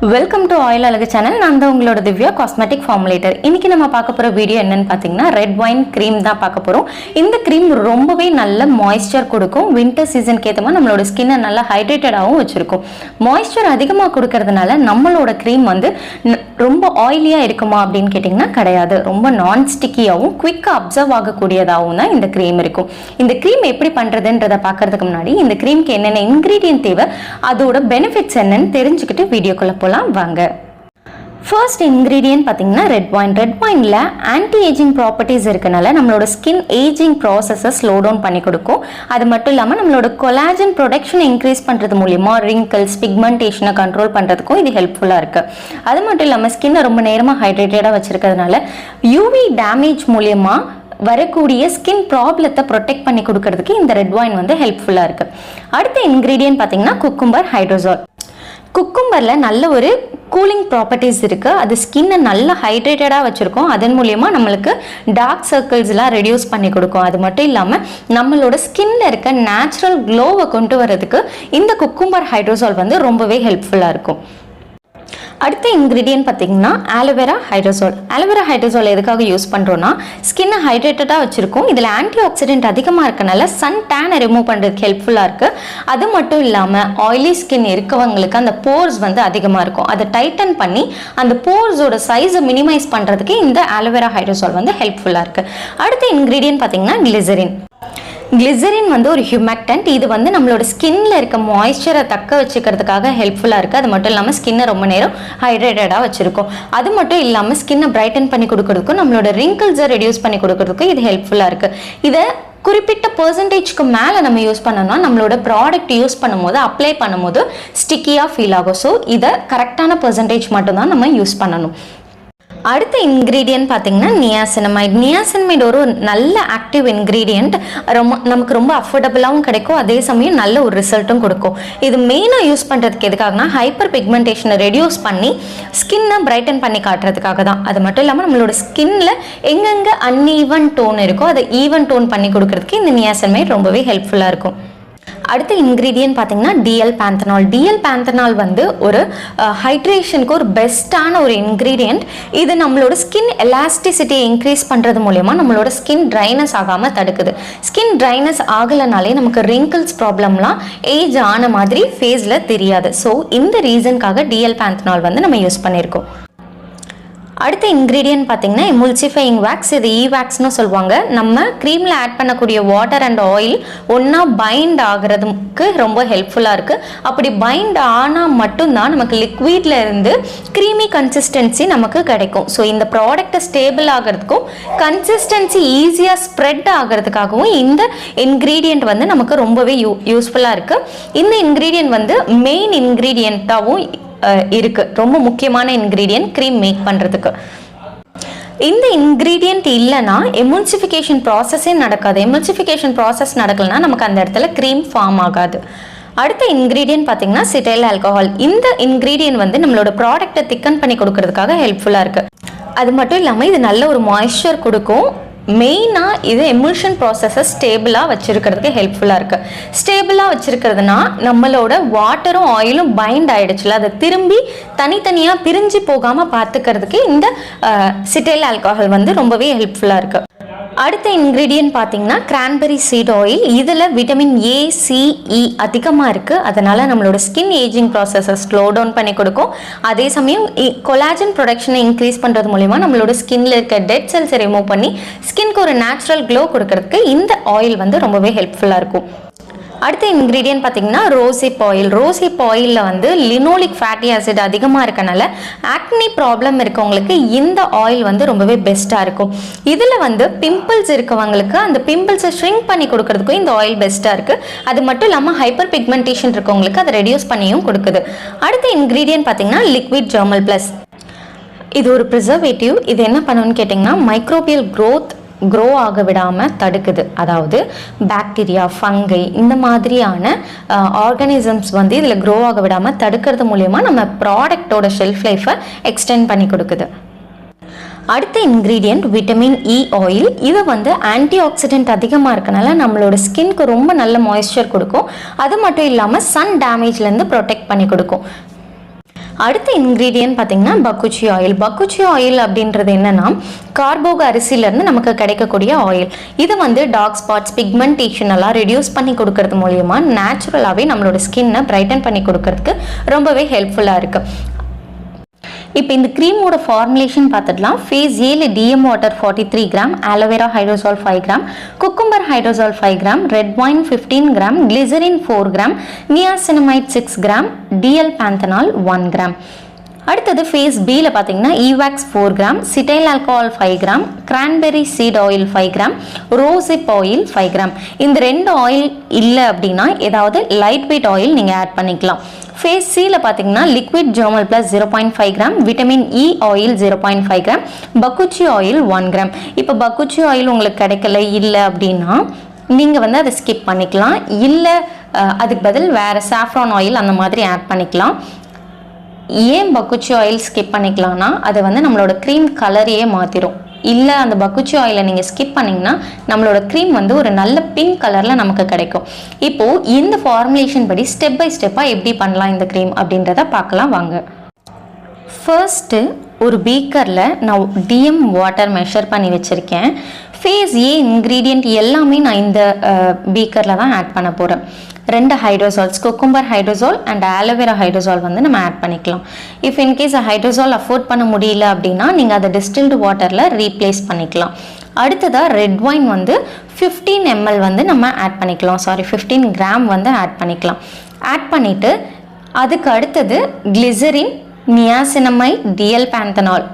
Welcome to oil அழகு channel. நான் தான் உங்களோட திவ்யா காஸ்மெட்டிக் ஃபார்முலேட்டர். இன்னைக்கு நம்ம பார்க்க போகிற வீடியோ என்னன்னு பார்த்தீங்கன்னா ரெட் வைன் க்ரீம் தான் பார்க்க போகிறோம். இந்த க்ரீம் ரொம்பவே நல்ல மாய்ஸ்சர் கொடுக்கும். வின்டர் சீசனுக்கு ஏற்ற மாதிரி நம்மளோட ஸ்கின்னை நல்லா ஹைட்ரேட்டடாகவும் வச்சுருக்கும். மாய்ஸ்சர் அதிகமாக கொடுக்கறதுனால நம்மளோட க்ரீம் வந்து ரொம்ப ஆயிலியாக இருக்குமா அப்படின்னு கேட்டிங்கன்னா கிடையாது. ரொம்ப நான் ஸ்டிக்கியாகவும் குவிக்காக அப்சர்வ் ஆகக்கூடியதாகவும் தான் இந்த க்ரீம் இருக்கும். இந்த க்ரீம் எப்படி பண்ணுறதுன்றதை பார்க்கறதுக்கு முன்னாடி இந்த க்ரீம்க்கு என்னென்ன இன்க்ரீடியன்ட் தேவை, அதோட பெனிஃபிட்ஸ் என்னன்னு தெரிஞ்சுக்கிட்டு வீடியோக்குள்ள போலாம் வாங்க. ஃபர்ஸ்ட் இன்க்ரீடியன்ட் பார்த்தீங்கன்னா ரெட் வைன். ரெட் வைனில் ஆன்டி ஏஜிங் ப்ராப்பர்ட்டிஸ் இருக்கனால நம்மளோட ஸ்கின் ஏஜிங் ப்ராசஸை ஸ்லோ டவுன் பண்ணி கொடுக்கும். அது மட்டும் இல்லாமல் நம்மளோட கொலாஜன் ப்ரொடக்ஷனை இன்க்ரீஸ் பண்ணுறது மூலிமா ரிங்கிள்ஸ் பிக்மெண்டேஷனை கண்ட்ரோல் பண்ணுறதுக்கும் இது ஹெல்ப்ஃபுல்லாக இருக்குது. அது மட்டும் இல்லாமல் ஸ்கின்னை ரொம்ப நேரமாக ஹைட்ரேட்டடாக வச்சுருக்கிறதுனால யூவி டேமேஜ் மூலியமாக வரக்கூடிய ஸ்கின் ப்ராப்ளத்தை ப்ரொடெக்ட் பண்ணி கொடுக்கறதுக்கு இந்த ரெட் வைன் வந்து ஹெல்ப்ஃபுல்லாக இருக்குது. அடுத்த இன்க்ரீடியன்ட் பார்த்தீங்கன்னா குக்கும்பர் ஹைட்ரோசால். குக்கும்பரில் நல்ல ஒரு கூலிங் ப்ராப்பர்ட்டிஸ் இருக்குது. அது ஸ்கின்னை நல்லா ஹைட்ரேட்டடாக வச்சுருக்கோம். அதன் மூலியமாக நம்மளுக்கு டார்க் சர்க்கிள்ஸ்லாம் ரெடியூஸ் பண்ணி கொடுக்கும். அது மட்டும் இல்லாமல் நம்மளோட ஸ்கின்ல இருக்க நேச்சுரல் க்ளோவை கொண்டு வரதுக்கு இந்த குக்கும்பர் ஹைட்ரோசால் வந்து ரொம்பவே ஹெல்ப்ஃபுல்லாக இருக்கும். அடுத்த இன்க்ரீடியன்ட் பார்த்தீங்கன்னா ஆலோவேரா ஹைட்ரோசால். ஆலோவேரா ஹைட்ரோசால் எதுக்காக யூஸ் பண்ணுறோன்னா ஸ்கின்னை ஹைட்ரேட்டடாக வச்சுருக்கோம். இதில் ஆன்டி ஆக்சிடென்ட் அதிகமாக இருக்கனால சன் டேனை ரிமூவ் பண்ணுறதுக்கு ஹெல்ப்ஃபுல்லாக இருக்குது. அது மட்டும் இல்லாமல் ஆயிலி ஸ்கின் இருக்கவங்களுக்கு அந்த போர்ஸ் வந்து அதிகமாக இருக்கும். அதை டைட்டன் பண்ணி அந்த போர்ஸோட சைஸை மினிமைஸ் பண்ணுறதுக்கு இந்த ஆலோவேரா ஹைட்ரோசால் வந்து ஹெல்ப்ஃபுல்லாக இருக்குது. அடுத்த இன்க்ரீடியன்ட் பார்த்தீங்கன்னா கிளிசரின். கிளிசரின் வந்து ஒரு ஹியூமக்டன்ட். இது வந்து நம்மளோட ஸ்கின்ல இருக்க மாய்ஸ்சரை தக்க வச்சுக்கிறதுக்காக ஹெல்ப்ஃபுல்லாக இருக்குது. அது மட்டும் இல்லாமல் ஸ்கின்னை ரொம்ப நேரம் ஹைட்ரேட்டடாக வச்சுருக்கோம். அது மட்டும் இல்லாமல் ஸ்கின்னை பிரைட்டன் பண்ணி கொடுக்கறதுக்கும் நம்மளோட ரிங்கிள்ஸை ரெடியூஸ் பண்ணி கொடுக்கறதுக்கும் இது ஹெல்ப்ஃபுல்லாக இருக்குது. இதை குறிப்பிட்ட பெர்சன்டேஜ்க்கு மேலே நம்ம யூஸ் பண்ணோம்னா நம்மளோட ப்ராடக்ட் யூஸ் பண்ணும்போது அப்ளை பண்ணும்போது ஸ்டிக்கியாக ஃபீல் ஆகும். ஸோ இதை கரெக்டான பெர்சன்டேஜ் மட்டும்தான் நம்ம யூஸ் பண்ணணும். அடுத்த இன்க்ரீடியன்ட் பார்த்தீங்கன்னா நியாசினமைட். நியாசினமைட் ஒரு நல்ல ஆக்டிவ் இன்க்ரீடியன்ட். நமக்கு ரொம்ப அஃபோர்டபுளாகவும் கிடைக்கும். அதே சமயம் நல்ல ஒரு ரிசல்ட்டும் கொடுக்கும். இது மெயினாக யூஸ் பண்ணுறதுக்கு எதுக்காகனா ஹைப்பர் பிக்மெண்டேஷனை ரெடியூஸ் பண்ணி ஸ்கின்னை பிரைட்டன் பண்ணி காட்டுறதுக்காக தான். அது மட்டும் இல்லாமல் நம்மளோட ஸ்கின்ல எங்கெங்கே அன்ஈவன் டோன் இருக்கோ அதை ஈவன் டோன் பண்ணி கொடுக்கறதுக்கு இந்த நியாசினமைட் ரொம்பவே ஹெல்ப்ஃபுல்லாக இருக்கும். அடுத்த இன்க்ரீடியன்ட் பார்த்தீங்கன்னா டிஎல் பேந்தனால். டிஎல் பேந்தனால் வந்து ஒரு ஹைட்ரேஷனுக்கு ஒரு பெஸ்ட்டான ஒரு இன்க்ரீடியன்ட். இது நம்மளோட ஸ்கின் எலாஸ்டிசிட்டியை இன்க்ரீஸ் பண்ணுறது மூலயமா நம்மளோட ஸ்கின் ட்ரைனஸ் ஆகாமல் தடுக்குது. ஸ்கின் ட்ரைனஸ் ஆகலைனாலே நமக்கு ரிங்கிள்ஸ் ப்ராப்ளம்லாம் ஏஜ் ஆன மாதிரி ஃபேஸில் தெரியாது. ஸோ இந்த ரீசனுக்காக டிஎல் பேந்தனால் வந்து நம்ம யூஸ் பண்ணியிருக்கோம். அடுத்த இன்க்ரீடியன்ட் பார்த்தீங்கன்னா எமுல்சிஃபையிங் வேக்ஸ். இது வேக்ஸ்னு சொல்லுவாங்க. நம்ம க்ரீமில் ஆட் பண்ணக்கூடிய வாட்டர் அண்ட் ஆயில் ஒன்றா பைண்ட் ஆகிறதுக்கு ரொம்ப ஹெல்ப்ஃபுல்லாக இருக்குது. அப்படி பைண்ட் ஆனால் மட்டும்தான் நமக்கு லிக்விடில் இருந்து க்ரீமி கன்சிஸ்டன்சி நமக்கு கிடைக்கும். ஸோ இந்த ப்ராடக்டை ஸ்டேபிள் ஆகிறதுக்கும் கன்சிஸ்டன்சி ஈஸியாக ஸ்ப்ரெட் ஆகிறதுக்காகவும் இந்த இன்க்ரீடியன்ட் வந்து நமக்கு ரொம்பவே யூஸ்ஃபுல்லாக இருக்குது. இந்த இன்க்ரீடியன்ட் வந்து மெயின் இன்க்ரீடியண்ட்டாகவும் இருக்கு. ரொம்ப முக்கியமான இன்கிரீடியன்ட் க்ரீம் மேக் பண்றதுக்கு. இந்த இன்கிரீடியன்ட் இல்லைன்னா எமுல்சிஃபிகேஷன் ப்ராசஸே நடக்காது. எமுல்சிஃபிகேஷன் ப்ராசஸ் நடக்கலன்னா நமக்கு அந்த இடத்துல க்ரீம் ஃபார்ம் ஆகாது. அடுத்த இன்கிரீடியன்ட் பார்த்தீங்கன்னா சிட்டைல் ஆல்கஹால். இந்த இன்கிரீடியன்ட் வந்து நம்மளோட ப்ராடக்டை திக்கன் பண்ணி கொடுக்கறதுக்காக ஹெல்ப்ஃபுல்லாக இருக்கு. அது மட்டும் இல்லாமல் இது நல்ல ஒரு மாய்ஸ்சர் கொடுக்கும். மெயினாக இது எமுல்ஷன் ப்ராசஸை ஸ்டேபிளாக வச்சுருக்கிறதுக்கு ஹெல்ப்ஃபுல்லாக இருக்குது. ஸ்டேபிளாக வச்சுருக்கிறதுனா நம்மளோட வாட்டரும் ஆயிலும் பைண்ட் ஆகிடுச்சுல, அதை திரும்பி தனித்தனியாக பிரிஞ்சு போகாமல் பார்த்துக்கிறதுக்கு இந்த சிட்டைல் ஆல்கஹால் வந்து ரொம்பவே ஹெல்ப்ஃபுல்லாக இருக்குது. அடுத்த இன்க்ரீடியன்ட் பார்த்தீங்கன்னா கிரான்பெரி சீட் ஆயில். இதில் விட்டமின் ஏ, சி, இ அதிகமாக இருக்குது. அதனால் நம்மளோட ஸ்கின் ஏஜிங் ப்ராசஸை ஸ்லோ டவுன் பண்ணி கொடுக்கும். அதே சமயம் கொலாஜன் ப்ரொடக்ஷனை இன்க்ரீஸ் பண்ணுறது மூலிமா நம்மளோட ஸ்கின்ல இருக்க டெட் செல்ஸை ரிமூவ் பண்ணி ஸ்கின்க்கு ஒரு நேச்சுரல் க்ளோ கொடுக்கறதுக்கு இந்த ஆயில் வந்து ரொம்பவே ஹெல்ப்ஃபுல்லாக இருக்கும். அடுத்த இன்க்ரீடியன்ட் பார்த்தீங்கன்னா ரோசிப் ஆயில். ரோசிப் ஆயிலில் வந்து லினோலிக் ஃபேட்டி ஆசிட் அதிகமாக இருக்கனால ஆக்னி ப்ராப்ளம் இருக்கவங்களுக்கு இந்த ஆயில் வந்து ரொம்பவே பெஸ்ட்டாக இருக்கும். இதில் வந்து பிம்பிள்ஸ் இருக்கவங்களுக்கு அந்த பிம்பிள்ஸை ஷ்ரிங்க் பண்ணி கொடுக்கறதுக்கும் இந்த ஆயில் பெஸ்ட்டாக இருக்குது. அது மட்டும் இல்லாமல் ஹைப்பர் பிக்மெண்டேஷன் இருக்கவங்களுக்கு அதை ரெடியூஸ் பண்ணியும் கொடுக்குது. அடுத்த இன்க்ரீடியன்ட் பார்த்தீங்கன்னா லிக்விட் ஜெர்மல் ப்ளஸ். இது ஒரு ப்ரிசர்வேட்டிவ். இது என்ன பண்ணணும்னு கேட்டிங்கன்னா மைக்ரோபியல் க்ரோ ஆக விடாமல் தடுக்குது. அதாவது பாக்டீரியா, ஃபங்கை இந்த மாதிரியான ஆர்கானிசம்ஸ் வந்து இதில் க்ரோ ஆக விடாமல் தடுக்கிறது மூலயமா நம்ம ப்ராடக்டோட ஷெல்ஃப் லைஃப்பை எக்ஸ்டெண்ட் பண்ணி கொடுக்குது. அடுத்த இன்க்ரீடியன்ட் விட்டமின் இ ஆயில். இது வந்து ஆன்டி ஆக்சிடென்ட் அதிகமாக இருக்கனால நம்மளோட ஸ்கின்க்கு ரொம்ப நல்ல மாய்ஸ்சர் கொடுக்கும். அது மட்டும் இல்லாமல் சன் டேமேஜ்லேருந்து ப்ரொடெக்ட் பண்ணி கொடுக்கும். அடுத்த இன்க்ரீடியன்ட் பார்த்தீங்கன்னா பக்குச்சி ஆயில். பக்குச்சி ஆயில் அப்படின்றது என்னன்னா கார்போக அரிசியிலேருந்து நமக்கு கிடைக்கக்கூடிய ஆயில். இது வந்து டார்க் ஸ்பாட்ஸ், பிக்மெண்டேஷன் எல்லாம் ரெடியூஸ் பண்ணி கொடுக்கறது மூலியமா நேச்சுரலாகவே நம்மளோட ஸ்கின்னை பிரைட்டன் பண்ணி கொடுக்கறதுக்கு ரொம்பவே ஹெல்ப்ஃபுல்லாக இருக்குது. இப்போ இந்த க்ரீமோட ஃபார்முலேஷன் பார்த்துடலாம். ஃபேஸ் ஏல DM water 43 gram, aloe vera hydrosol 5 gram, cucumber hydrosol 5 gram, red wine 15 gram, glycerin 4 gram, niacinamide 6 gram, DL panthenol 1 gram. அடுத்தது ஃபேஸ் பியில் பார்த்தீங்கன்னா e wax 4 gram, cetyl alcohol 5 gram, cranberry seed oil 5 gram, rosehip oil 5 gram. இந்த 2 oil இல்லை அப்படின்னா ஏதாவது light weight oil நீங்கள் add பண்ணிக்கலாம். Phase சியில் பார்த்தீங்கன்னா liquid germall plus 0.5 gram, vitamin E oil 0.5 gram, bakuchi oil 1 gram. இப்போ பக்குச்சி ஆயில் உங்களுக்கு கிடைக்கல இல்லை அப்படின்னா நீங்கள் வந்து அதை ஸ்கிப் பண்ணிக்கலாம். இல்லை அதுக்கு பதில் வேறு சாஃப்ரான் ஆயில் அந்த மாதிரி ஆட் பண்ணிக்கலாம். ஏன் பக்குச்சி ஆயில் ஸ்கிப் பண்ணிக்கலாம்னா அது வந்து நம்மளோட க்ரீம் கலரையே மாற்றிடும். இல்லை அந்த பக்குச்சி ஆயிலை நீங்கள் ஸ்கிப் பண்ணிங்கன்னா நம்மளோட க்ரீம் வந்து ஒரு நல்ல பிங்க் கலரில் நமக்கு கிடைக்கும். இப்போது இந்த ஃபார்முலேஷன் படி ஸ்டெப் பை ஸ்டெப்பாக எப்படி பண்ணலாம் இந்த க்ரீம் அப்படின்றத பார்க்கலாம் வாங்க. ஃபர்ஸ்ட்டு ஒரு பீக்கரில் நான் DM வாட்டர் மெஷர் பண்ணி வச்சுருக்கேன். ஃபேஸ் ஏ இன்க்ரீடியண்ட் எல்லாமே நான் இந்த பீக்கரில் தான் ஆட் பண்ண போகிறேன். 2 hydrosols, cucumber hydrosol and aloe vera hydrosol வந்து நம்ம ஆட் பண்ணிக்கலாம். இஃப் இன்கேஸ் ஹைட்ரோசால் அஃபோர்ட் பண்ண முடியல அப்படின்னா நீங்கள் அதை டிஸ்டில்டு வாட்டரில் ரீப்ளேஸ் பண்ணிக்கலாம். அடுத்ததாக ரெட் வைன் வந்து 15 ml வந்து நம்ம ஆட் பண்ணிக்கலாம். 15 கிராம் வந்து ஆட் பண்ணிக்கலாம். ஆட் பண்ணிவிட்டு அதுக்கு அடுத்தது கிளிசரின், நியாசினமைட், DL பேந்தனால்,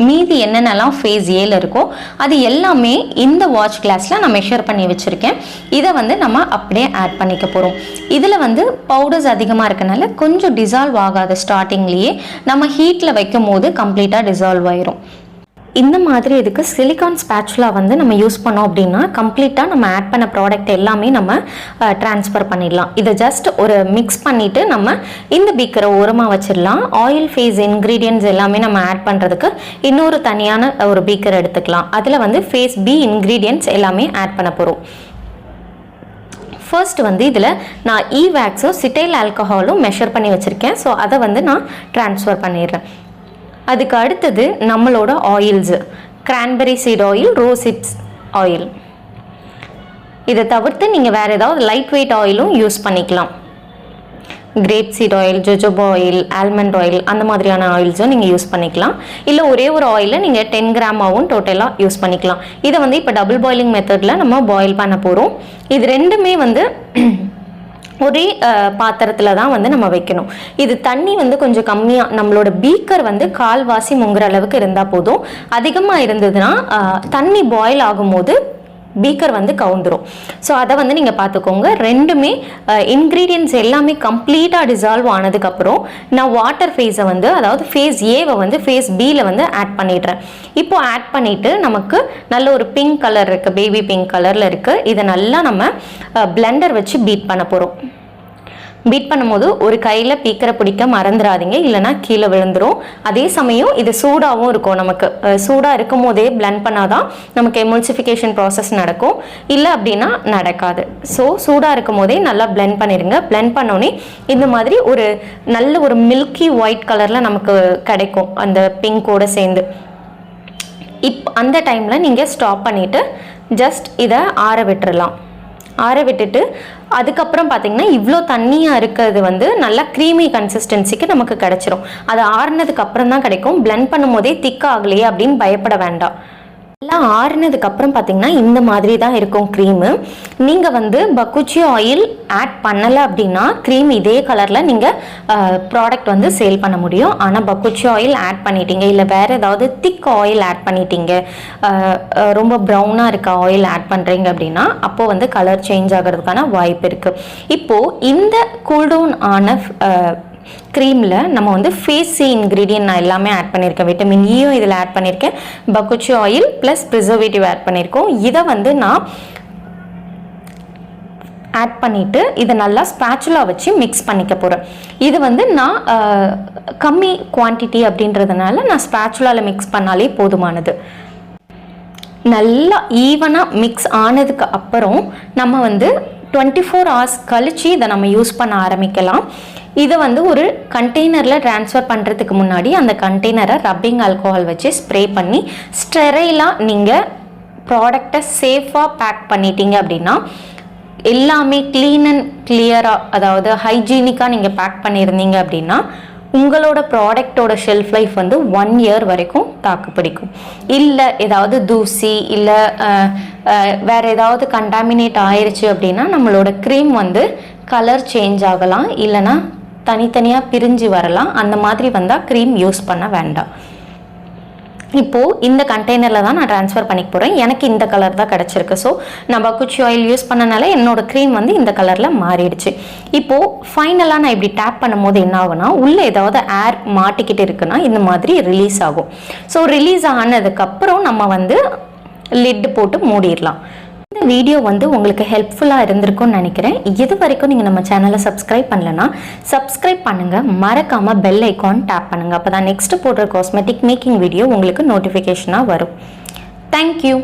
மீதி என்னென்னலாம் ஃபேஸ் ஏல இருக்கோ அது எல்லாமே இந்த வாட்ச் கிளாஸில் நான் மெஷர் பண்ணி வச்சுருக்கேன். இதை வந்து நம்ம அப்படியே ஆட் பண்ணிக்க போகிறோம். இதில் வந்து பவுடர்ஸ் அதிகமாக இருக்கனால கொஞ்சம் டிசால்வ் ஆகாத ஸ்டார்டிங்லேயே நம்ம ஹீட்டில் வைக்கும் போது கம்ப்ளீட்டாக டிசால்வ் ஆயிரும். இந்த மாதிரி இதுக்கு சிலிகான் ஸ்பேச்சுலா வந்து நம்ம யூஸ் பண்ணோம் அப்படின்னா கம்ப்ளீட்டாக நம்ம ஆட் பண்ண ப்ராடக்ட் எல்லாமே நம்ம ட்ரான்ஸ்ஃபர் பண்ணிடலாம். இதை ஜஸ்ட் ஒரு மிக்ஸ் பண்ணிவிட்டு நம்ம இந்த பீக்கரை ஓரமாக வச்சிடலாம். ஆயில் ஃபேஸ் இன்க்ரீடியன்ட்ஸ் எல்லாமே நம்ம ஆட் பண்ணுறதுக்கு இன்னொரு தனியான ஒரு பீக்கர் எடுத்துக்கலாம். அதில் வந்து ஃபேஸ் பி இன்க்ரீடியன்ட்ஸ் எல்லாமே ஆட் பண்ண போகிறோம். ஃபர்ஸ்ட் வந்து இதில் நான் ஈவாக்ஸும் சிட்டைல் ஆல்கஹாலும் மெஷர் பண்ணி வச்சுருக்கேன். ஸோ அதை வந்து நான் ட்ரான்ஸ்ஃபர் பண்ணிடுறேன். அதுக்கு அடுத்தது நம்மளோட oils, cranberry seed oil, rosehips oil. இதை தவிர்த்து நீங்கள் வேறு ஏதாவது லைட் வெயிட் ஆயிலும் யூஸ் பண்ணிக்கலாம். Grape seed oil, jojoba oil, almond oil அந்த மாதிரியான ஆயில்ஸும் நீங்கள் யூஸ் பண்ணிக்கலாம். இல்லை ஒரே ஒரு ஆயிலை நீங்கள் 10 கிராமாவும் டோட்டலாக யூஸ் பண்ணிக்கலாம். இதை வந்து இப்போ டபுள் பாயிலிங் மெத்தடில் நம்ம பாயில் பண்ண போகிறோம். இது ரெண்டுமே வந்து ஒரே பாத்திரத்தில் தான் வந்து நம்ம வைக்கணும். இது தண்ணி வந்து கொஞ்சம் கம்மியாக, நம்மளோட பீக்கர் வந்து கால்வாசி முங்குற அளவுக்கு இருந்தால் போதும். அதிகமாக இருந்ததுன்னா தண்ணி பாயில் ஆகும்போது பீக்கர் வந்து கவுந்துரும். ஸோ அதை வந்து நீங்கள் பார்த்துக்கோங்க. ரெண்டுமே இன்க்ரீடியன்ட்ஸ் எல்லாமே கம்ப்ளீட்டாக டிசால்வ் ஆனதுக்கப்புறம் நான் வாட்டர் ஃபேஸை வந்து, அதாவது ஃபேஸ் ஏவை வந்து ஃபேஸ் பியில் வந்து ஆட் பண்ணிடுறேன். இப்போ ஆட் பண்ணிவிட்டு நமக்கு நல்ல ஒரு பிங்க் கலர் இருக்குது, பேபி பிங்க் கலரில் இருக்குது. இதை நல்லா நம்ம பிளெண்டர் வச்சு பீட் பண்ண போகிறோம். பீட் பண்ணும்போது ஒரு கையில் பீக்கரை பிடிக்க மறந்துடாதீங்க, இல்லைனா கீழே விழுந்துடும். அதே சமயம் இது சூடாகவும் இருக்கும். நமக்கு சூடாக இருக்கும் போதே பிளெண்ட் பண்ணாதான் நமக்கு எமுல்சிஃபிகேஷன் ப்ராசஸ் நடக்கும், இல்லை அப்படின்னா நடக்காது. ஸோ சூடாக இருக்கும் போதே நல்லா பிளெண்ட் பண்ணிடுங்க. பிளெண்ட் பண்ணோன்னே இந்த மாதிரி ஒரு நல்ல ஒரு மில்கி ஒயிட் கலரில் நமக்கு கிடைக்கும் அந்த பிங்கோடு சேர்ந்து. அந்த டைமில் நீங்கள் ஸ்டாப் பண்ணிவிட்டு ஜஸ்ட் இதை ஆற விட்டுறலாம். ஆற விட்டுட்டு அதுக்கப்புறம் பார்த்தீங்கன்னா இவ்வளோ தண்ணியாக இருக்கிறது வந்து நல்லா க்ரீமி கன்சிஸ்டன்சிக்கு நமக்கு கிடைச்சிரும். அது ஆறுனதுக்கு அப்புறம் தான் கிடைக்கும். பிளெண்ட் பண்ணும் போதே திக் ஆகலையே அப்படின்னு பயப்பட வேண்டாம். எல்லாம் ஆறுனதுக்கு அப்புறம் பார்த்தீங்கன்னா இந்த மாதிரி தான் இருக்கும் க்ரீமு. நீங்கள் வந்து பக்குச்சி ஆயில் ஆட் பண்ணலை அப்படின்னா க்ரீம் இதே கலரில் நீங்கள் ப்ராடக்ட் வந்து சேல் பண்ண முடியும். ஆனால் பக்குச்சி ஆயில் ஆட் பண்ணிட்டீங்க, இல்லை வேறு ஏதாவது திக் ஆயில் ஆட் பண்ணிட்டீங்க, ரொம்ப ப்ரௌனாக இருக்க ஆயில் ஆட் பண்ணுறீங்க அப்படின்னா அப்போது வந்து கலர் சேஞ்ச் ஆகிறதுக்கான வாய்ப்பு இருக்குது. இப்போது இந்த கூல்டவுன் ஆன க்ரீமில் நம்ம வந்து ஃபேஸ் சி இன்க்ரீடியன்ட் நான் எல்லாமே ஆட் பண்ணியிருக்கேன். விட்டமின் ஈயும் இதில் ஆட் பண்ணியிருக்கேன். பக்குச்சி ஆயில் ப்ளஸ் ப்ரிசர்வேட்டிவ் ஆட் பண்ணியிருக்கோம். இதை வந்து நான் ஆட் பண்ணிவிட்டு இதை நல்லா ஸ்பேச்சுலா வச்சு மிக்ஸ் பண்ணிக்க போகிறேன். இது வந்து நான் கம்மி குவான்டிட்டி அப்படின்றதுனால நான் ஸ்பேச்சுலாவில் மிக்ஸ் பண்ணாலே போதுமானது. நல்லா ஈவனாக மிக்ஸ் ஆனதுக்கு அப்புறம் நம்ம வந்து 24 hours கழித்து இதை நம்ம யூஸ் பண்ண ஆரம்பிக்கலாம். இதை வந்து ஒரு கண்டெய்னரில் ட்ரான்ஸ்ஃபர் பண்ணுறதுக்கு முன்னாடி அந்த கண்டெய்னரை ரப்பிங் ஆல்கோஹால் வச்சு ஸ்ப்ரே பண்ணி ஸ்டெரைலாக நீங்கள் ப்ராடக்டை சேஃபாக பேக் பண்ணிட்டீங்க அப்படின்னா எல்லாமே க்ளீன் அண்ட் கிளியராக, அதாவது ஹைஜீனிக்காக நீங்கள் பேக் பண்ணியிருந்தீங்க அப்படின்னா உங்களோட ப்ராடக்டோட ஷெல்ஃப் லைஃப் வந்து 1 இயர் வரைக்கும் தாக்கு பிடிக்கும். இல்லை ஏதாவது தூசி இல்லை வேறு ஏதாவது கண்டாமினேட் ஆயிடுச்சு அப்படின்னா நம்மளோட க்ரீம் வந்து கலர் சேஞ்ச் ஆகலாம், இல்லைனா தனித்தனியாக பிரிஞ்சு வரலாம். அந்த மாதிரி வந்தால் க்ரீம் யூஸ் பண்ண வேண்டாம். இப்போது இந்த கண்டெய்னரில் தான் நான் ட்ரான்ஸ்ஃபர் பண்ணிக்க போகிறேன். எனக்கு இந்த கலர் தான் கிடச்சிருக்கு. ஸோ நான் பக்குச்சி ஆயில் யூஸ் பண்ணனால என்னோடய க்ரீம் வந்து இந்த கலரில் மாறிடுச்சு. இப்போது ஃபைனலாக நான் இப்படி டேப் பண்ணும்போது என்ன ஆகுனா, உள்ளே ஏதாவது ஏர் மாட்டிக்கிட்டு இருக்குன்னா இந்த மாதிரி ரிலீஸ் ஆகும். ஸோ ரிலீஸ் ஆனதுக்கப்புறம் நம்ம வந்து லிட்டு போட்டு மூடிடலாம். இந்த வீடியோ வந்து உங்களுக்கு ஹெல்ப்ஃபுல்லாக இருந்திருக்கும்னு நினைக்கிறேன். இது வரைக்கும் நீங்கள் நம்ம சேனலை சப்ஸ்கிரைப் பண்ணலன்னா சப்ஸ்கிரைப் பண்ணுங்கள், மறக்காமல் பெல் ஐக்கான் டேப் பண்ணுங்கள். அப்போ தான் நெக்ஸ்ட்டு போடுற காஸ்மெட்டிக் மேக்கிங் வீடியோ உங்களுக்கு நோட்டிஃபிகேஷனாக வரும். தேங்க்யூ.